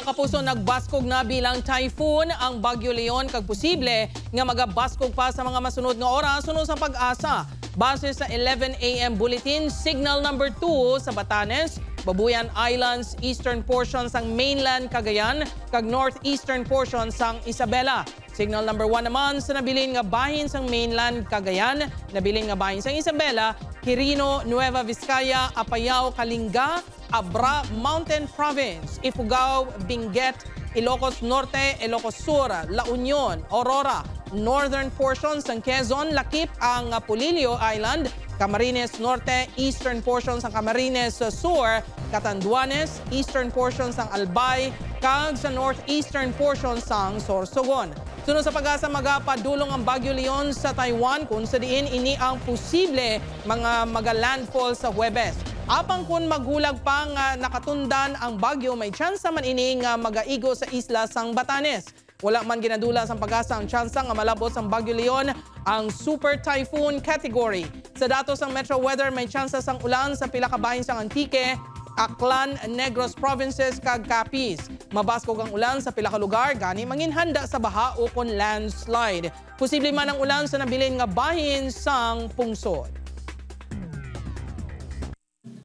Mga kapuso, nagbaskog na bilang typhoon ang Bagyo Leon kag posible nga magabaskog pa sa mga masunod nga oras suno sa pag-asa. Base sa 11 a.m. bulletin, signal number 2 sa Batanes, Babuyan Islands, eastern portion sang mainland Cagayan, kag northeastern portion sang Isabela. Signal number 1 naman sa nabilin nga bahin sang mainland Cagayan, nabilin nga bahin sang Isabela, Quirino, Nueva Vizcaya, Apayao, Kalinga, Abra, Mountain Province, Ifugao, Benguet, Ilocos Norte, Ilocos Sur, La Union, Aurora, northern portions ng Quezon, Lakip ang Pulilio Island, Camarines Norte, eastern portions ng Camarines Sur, Catanduanes, eastern portions ng Albay, kag sa northeastern portions ng Sorsogon. Sunod sa pag-asa, magapadulong ang Bagyo Leon sa Taiwan kung sa diin ini ang posible mga maga-landfall sa Huwebes. Apang kung maghulag pang nakatundan ang bagyo, may tsansa man ini nga magaigo sa isla sang Batanes. Wala man ginadula sa pag-asa ang tsansa nga malabot sang Bagyo Leon ang super typhoon category. Sa datos ng Metro Weather, may tsansa sang ulan sa pila ka bahin sang Antique, Aklan, Negros Provinces kag Capiz. Mabaskog ang ulan sa pila ka lugar, gani manginhanda sa baha o kon landslide. Posible man ang ulan sa nabilin nga bahin sang pungsod.